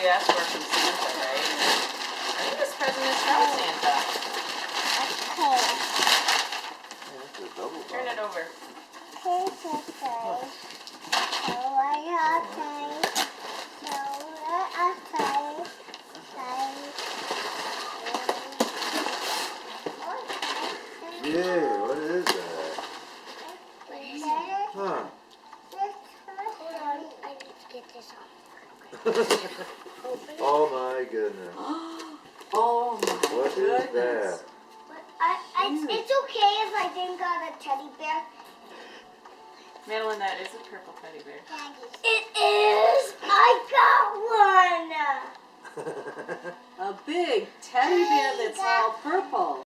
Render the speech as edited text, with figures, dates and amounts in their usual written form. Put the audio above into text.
you asked for from Santa, right? I think this present is from Santa. That's a double Turn it over. Yeah, what is that? Huh. Hold on, I need to get this off. Open it. Oh my goodness. Oh my What is goodness. that? It's okay if I didn't got a teddy bear. Madeline, that is a purple teddy bear. It is! I got one! A big teddy bear that's all purple.